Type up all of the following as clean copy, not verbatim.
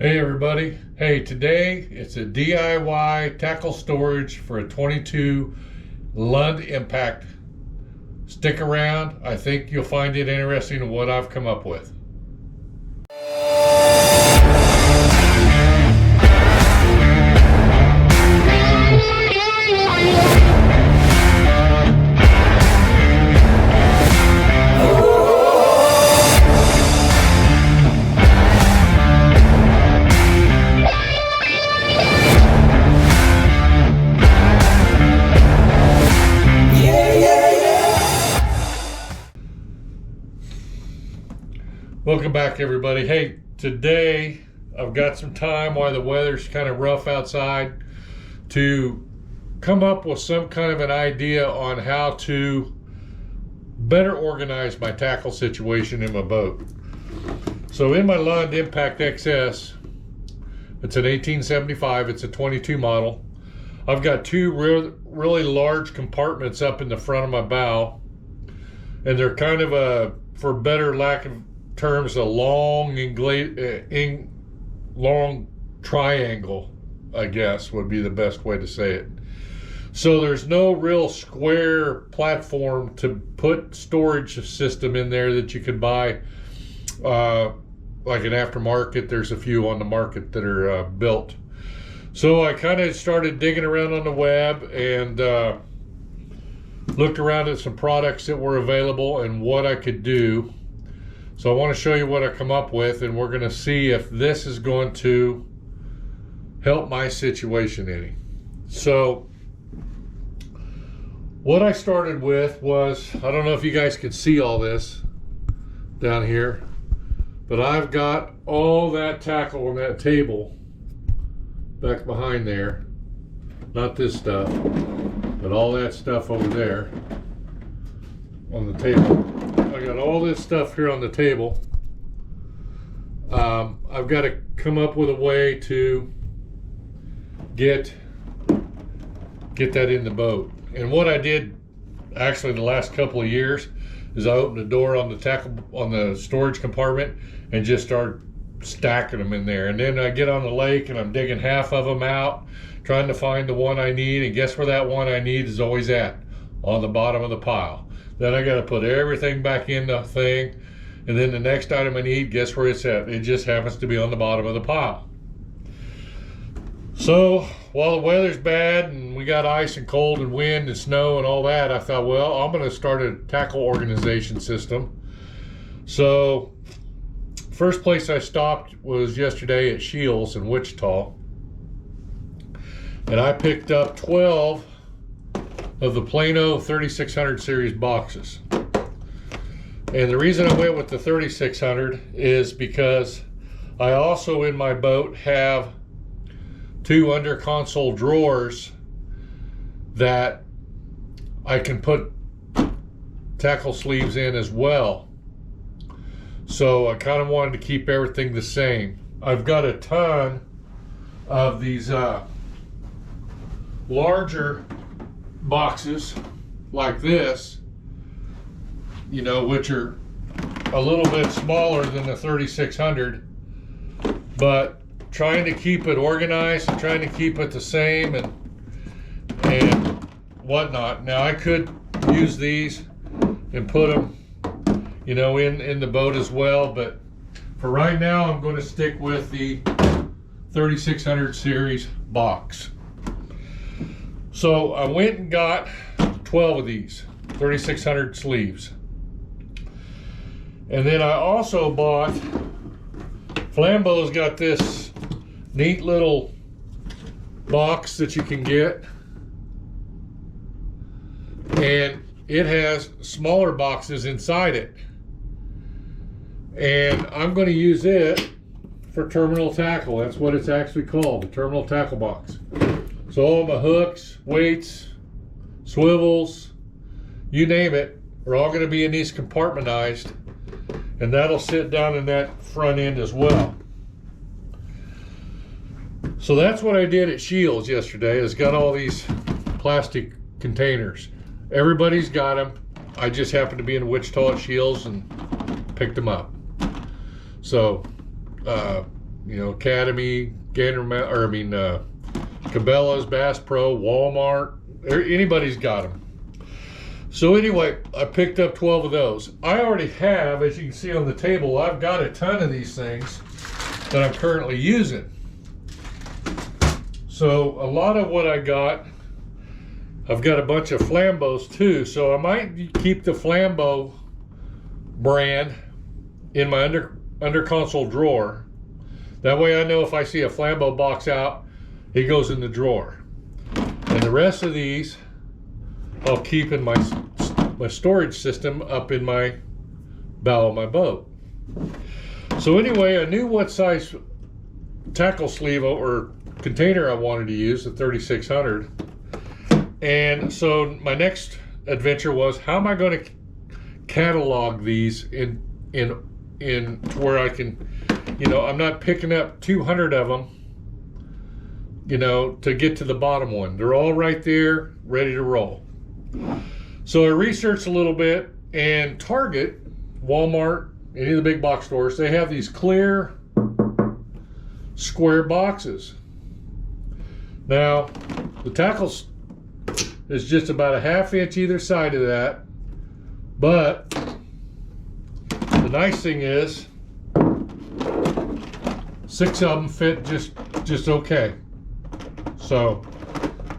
Hey everybody. Hey, today it's a DIY tackle storage for a 22 Lund Impact. Stick around. I think you'll find it interesting in what I've come up with. Welcome back everybody. Hey, today I've got some time while the weather's kind of rough outside to come up with some kind of an idea on how to better organize my tackle situation in my boat. So in my Lund Impact XS, it's an 1875, it's a 22 model. I've got two really large compartments up in the front of my bow, and they're kind of a, for better lack of terms, a long triangle, I guess would be the best way to say it. So there's no real square platform to put storage system in there that you could buy like an aftermarket. There's a few on the market that are built. So I kind of started digging around on the web and looked around at some products that were available and what I could do. So I want to show you what I come up with, and we're going to see if this is going to help my situation any. So what I started with was, I don't know if you guys can see all this down here, but I've got all that tackle on that table back behind there. Not this stuff, but all that stuff over there on the table. I got all this stuff here on the table. I've got to come up with a way to get that in the boat. And what I did actually the last couple of years is I opened the door on the tackle on the storage compartment and just start stacking them in there. And then I get on the lake and I'm digging half of them out, trying to find the one I need. And guess where that one I need is always at? On the bottom of the pile. Then I got to put everything back in the thing, and then the next item I need, guess where it's at? It just happens to be on the bottom of the pile. So while the weather's bad and we got ice and cold and wind and snow and all that, I thought, well, I'm going to start a tackle organization system. So first place I stopped was yesterday at Shields in Wichita, and I picked up 12 of the Plano 3600 series boxes. And the reason I went with the 3600 is because I also in my boat have two under console drawers that I can put tackle sleeves in as well. So I kind of wanted to keep everything the same. I've got a ton of these larger boxes like this, you know, which are a little bit smaller than the 3600, but trying to keep it organized and trying to keep it the same and whatnot. Now I could use these and put them, you know, in the boat as well, but for right now I'm going to stick with the 3600 series box. So I went and got 12 of these 3600 sleeves. And then I also bought, Flambeau's got this neat little box that you can get. And it has smaller boxes inside it. And I'm going to use it for terminal tackle. That's what it's actually called, the terminal tackle box. So all my hooks, weights, swivels, you name it, are all going to be in these compartmentized, and that'll sit down in that front end as well. So that's what I did at Shields yesterday, is got all these plastic containers. Everybody's got them. I just happened to be in Wichita at Shields and picked them up. So you know, Academy, Cabela's, Bass Pro, Walmart, anybody's got them. So anyway, I picked up 12 of those. I already have, as you can see on the table, I've got a ton of these things that I'm currently using. So a lot of what I got, I've got a bunch of Flambos too. So I might keep the Flambo brand in my under console drawer. That way I know if I see a Flambo box out, it goes in the drawer. And the rest of these I'll keep in my storage system up in my bow of my boat. So anyway, I knew what size tackle sleeve or container I wanted to use, the 3600. And so my next adventure was, how am I going to catalog these in where I can, you know, I'm not picking up 200 of them, you know, to get to the bottom one. They're all right there, ready to roll. So I researched a little bit, and Target, Walmart, any of the big box stores, they have these clear square boxes. Now, the tackle is just about a ½ inch either side of that, but the nice thing is 6 of them fit just okay. So,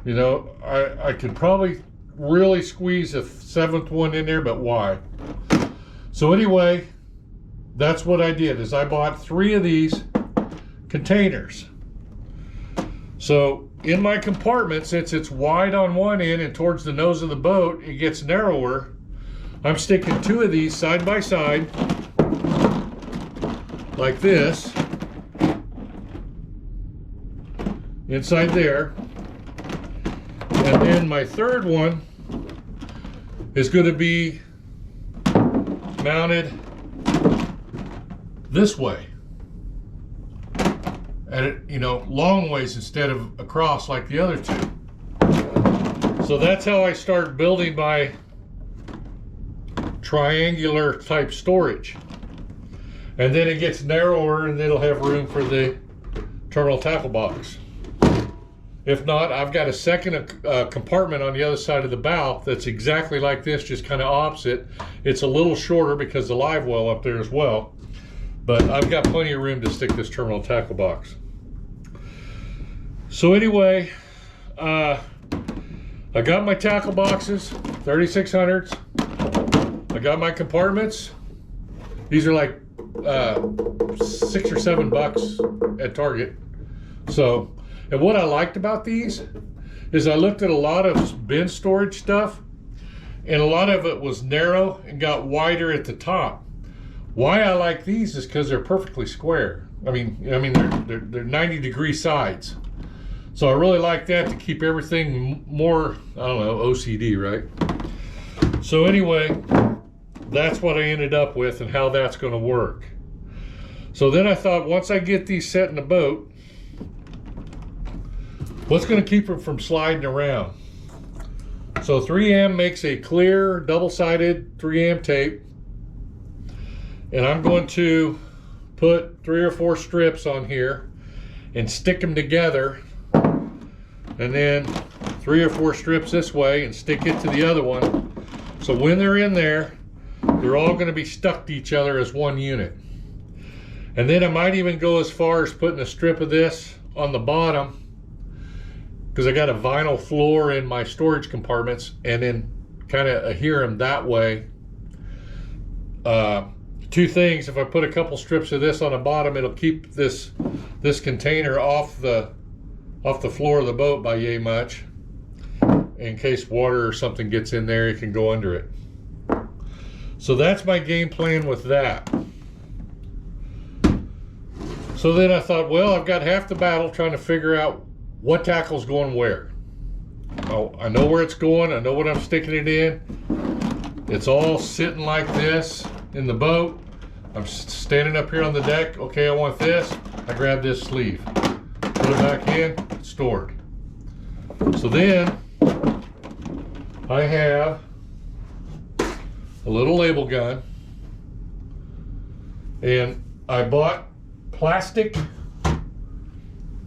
you know, I could probably really squeeze a 7th one in there, but why? So anyway, that's what I did, is I bought 3 of these containers. So in my compartment, since it's wide on one end and towards the nose of the boat, it gets narrower. I'm sticking 2 of these side by side like this inside there. And then my 3rd one is going to be mounted this way, and it, you know, long ways instead of across like the other 2. So that's how I start building my triangular type storage. And then it gets narrower, and it'll have room for the terminal tackle box. If not, I've got a second compartment on the other side of the bow that's exactly like this, just kind of opposite. It's a little shorter because the live well up there as well. But I've got plenty of room to stick this terminal tackle box. So anyway, I got my tackle boxes, 3600s. I got my compartments. These are like $6 or $7 at Target. So, and what I liked about these is I looked at a lot of bin storage stuff, and a lot of it was narrow and got wider at the top. Why I like these is because they're perfectly square. I mean they're 90-degree sides. So I really like that to keep everything more, I don't know, OCD, right? So anyway, that's what I ended up with and how that's going to work. So then I thought, once I get these set in the boat, what's going to keep them from sliding around? So 3M makes a clear double-sided 3M tape, and I'm going to put 3 or 4 strips on here and stick them together, and then 3 or 4 strips this way and stick it to the other one. So when they're in there, they're all going to be stuck to each other as one unit. And then I might even go as far as putting a strip of this on the bottom, because I got a vinyl floor in my storage compartments, and then kind of adhere them that way. 2 things: if I put a couple strips of this on the bottom, it'll keep this container off the floor of the boat by yay much. In case water or something gets in there, it can go under it. So that's my game plan with that. So then I thought, well, I've got half the battle trying to figure out what tackle's going where. Oh, I know where it's going. I know what I'm sticking it in. It's all sitting like this in the boat. I'm standing up here on the deck. Okay, I want this. I grab this sleeve, put it back in, it's stored. So then I have a little label gun, and I bought plastic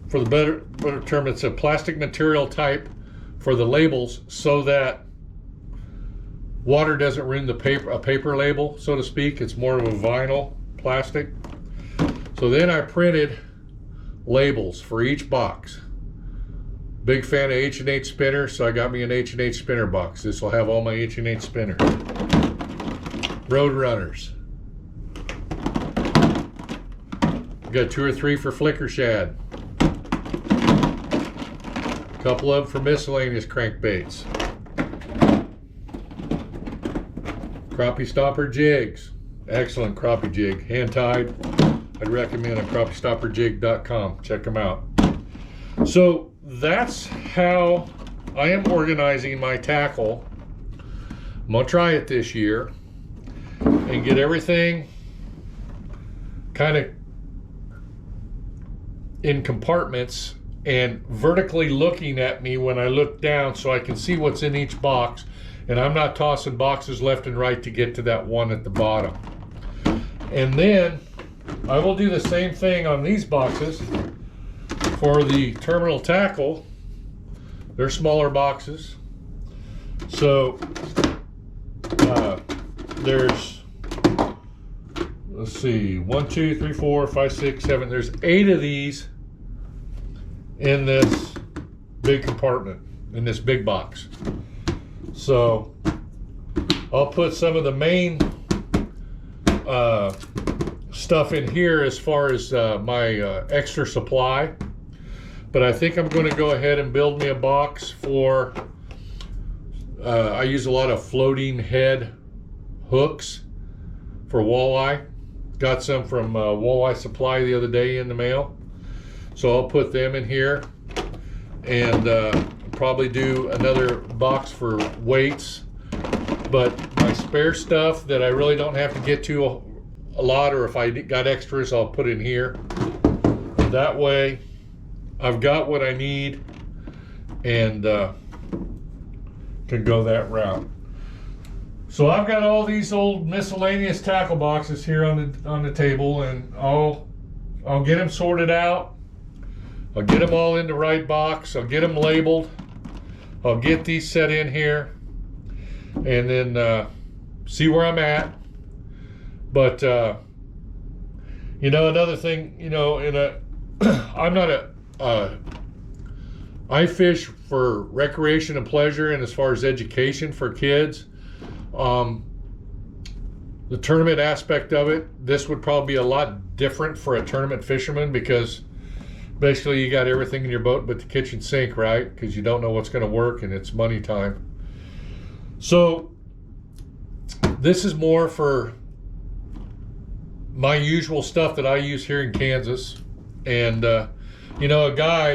for the better term, it's a plastic material type for the labels so that water doesn't ruin a paper label, so to speak. It's more of a vinyl plastic. So then I printed labels for each box. Big fan of H&H spinner, so I got me an H&H spinner box. This will have all my H&H spinners. Road runners. Got 2 or 3 for flicker shad. A couple of them for miscellaneous crankbaits. Crappie stopper jigs. Excellent crappie jig. Hand tied. I'd recommend on crappiestopperjig.com. Check them out. So that's how I am organizing my tackle. I'm going to try it this year and get everything kind of in compartments and vertically looking at me when I look down so I can see what's in each box, and I'm not tossing boxes left and right to get to that one at the bottom. And then I will do the same thing on these boxes for the terminal tackle. They're smaller boxes. So there's, let's see, 1, 2, 3, 4, 5, 6, 7. There's 8 of these in this big compartment, in this big box. So I'll put some of the main stuff in here as far as my extra supply. But I think I'm going to go ahead and build me a box for, I use a lot of floating head hooks for walleye. Got some from Walleye Supply the other day in the mail. So I'll put them in here, and probably do another box for weights. But my spare stuff that I really don't have to get to a lot, or if I got extras, I'll put in here. That way I've got what I need and can go that route. So I've got all these old miscellaneous tackle boxes here on the table, and I'll get them sorted out. I'll get them all in the right box. I'll get them labeled. I'll get these set in here, and then see where I'm at. But you know, another thing, you know, I'm not I fish for recreation and pleasure, and as far as education for kids. The tournament aspect of it, this would probably be a lot different for a tournament fisherman, because basically you got everything in your boat but the kitchen sink, right? Because you don't know what's going to work, and it's money time. So this is more for my usual stuff that I use here in Kansas. And you know, a guy,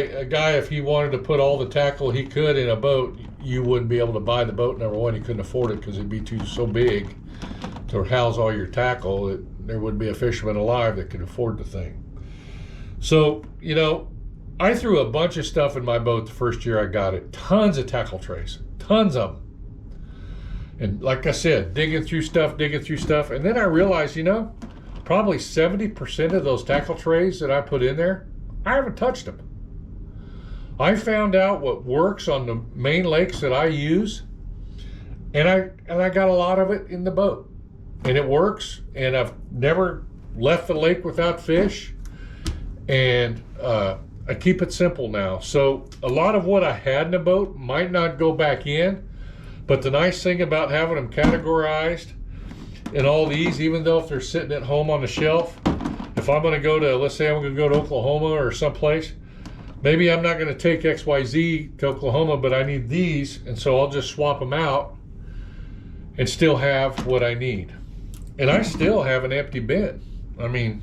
if he wanted to put all the tackle he could in a boat, you wouldn't be able to buy the boat. Number one, he couldn't afford it because it'd be so big to house all your tackle. There wouldn't be a fisherman alive that could afford the thing. So, you know, I threw a bunch of stuff in my boat the first year I got it. Tons of tackle trays, tons of them. And like I said, digging through stuff. And then I realized, you know, probably 70% of those tackle trays that I put in there, I haven't touched them. I found out what works on the main lakes that I use, and I got a lot of it in the boat, and it works, and I've never left the lake without fish, and I keep it simple now. So a lot of what I had in the boat might not go back in, but the nice thing about having them categorized in all these, even though if they're sitting at home on the shelf, if I'm going to go to, let's say I'm going to go to Oklahoma or someplace, maybe I'm not going to take XYZ to Oklahoma, but I need these, and so I'll just swap them out and still have what I need. And I still have an empty bin. I mean,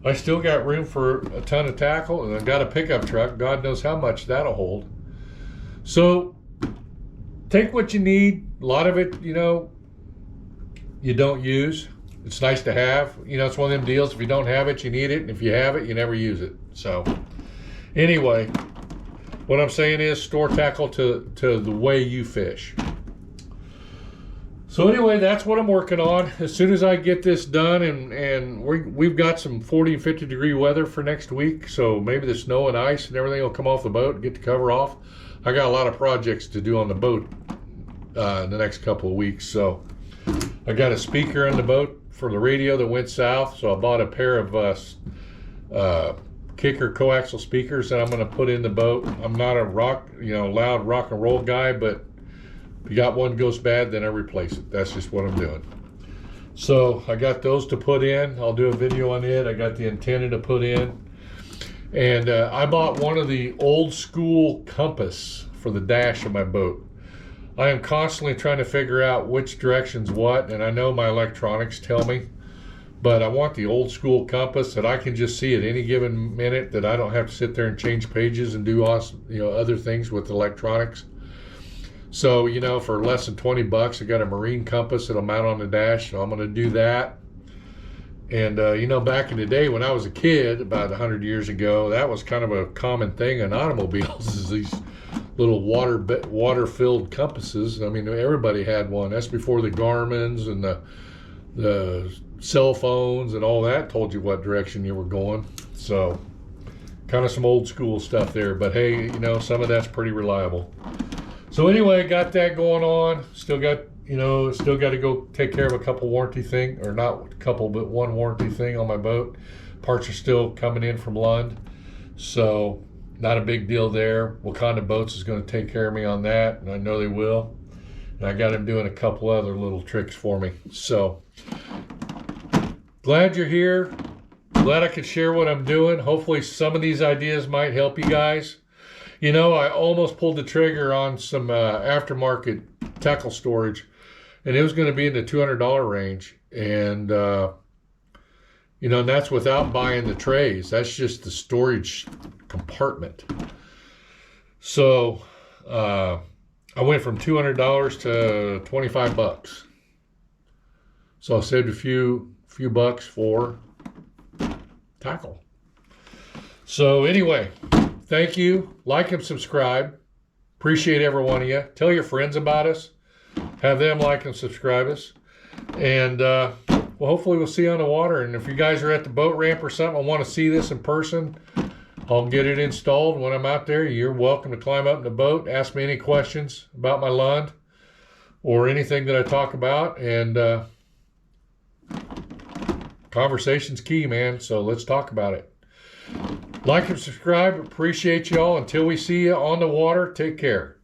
I still got room for a ton of tackle, and I've got a pickup truck. God knows how much that'll hold. So take what you need. A lot of it, you know, you don't use. It's nice to have. You know, it's one of them deals. If you don't have it, you need it. And if you have it, you never use it. So anyway, what I'm saying is store tackle to the way you fish. So anyway, that's what I'm working on. As soon as I get this done, and we've got some 40 and 50 degree weather for next week, so maybe the snow and ice and everything will come off the boat and get the cover off. I got a lot of projects to do on the boat in the next couple of weeks. So I got a speaker on the boat for the radio that went south, so I bought a pair of kicker coaxial speakers that I'm going to put in the boat. I'm not a loud rock and roll guy, but if you got one goes bad, then I replace it. That's just what I'm doing. So I got those to put in. I'll do a video on it. I got the antenna to put in. And I bought one of the old school compass for the dash of my boat. I am constantly trying to figure out which direction's what, and I know my electronics tell me, but I want the old school compass that I can just see at any given minute, that I don't have to sit there and change pages and do awesome, other things with electronics. So, for less than 20 bucks, I got a marine compass that'll mount on the dash, so I'm going to do that. And, back in the day when I was a kid, about 100 years ago, that was kind of a common thing in automobiles, is these little water-filled compasses. I mean, everybody had one. That's before the Garmins and the cell phones and all that told you what direction you were going. So, kind of some old school stuff there. But hey, some of that's pretty reliable. So anyway, got that going on. Still got to go take care of a couple warranty thing, or not a couple, but one warranty thing on my boat. Parts are still coming in from Lund, so not a big deal there. Wakanda Boats is going to take care of me on that, and I know they will. And I got him doing a couple other little tricks for me. So glad you're here. Glad I could share what I'm doing. Hopefully some of these ideas might help you guys. I almost pulled the trigger on some aftermarket tackle storage, and it was going to be in the $200 range. And, and that's without buying the trays. That's just the storage compartment. So I went from $200 to 25 bucks. So I saved a few bucks for tackle. So anyway, thank you. Like and subscribe. Appreciate every one of you. Tell your friends about us. Have them like and subscribe us. And hopefully we'll see you on the water. And if you guys are at the boat ramp or something, I want to see this in person, I'll get it installed. When I'm out there, you're welcome to climb up in the boat. Ask me any questions about my Lund or anything that I talk about. And conversation's key, man. So let's talk about it. Like and subscribe. Appreciate y'all. Until we see you on the water, take care.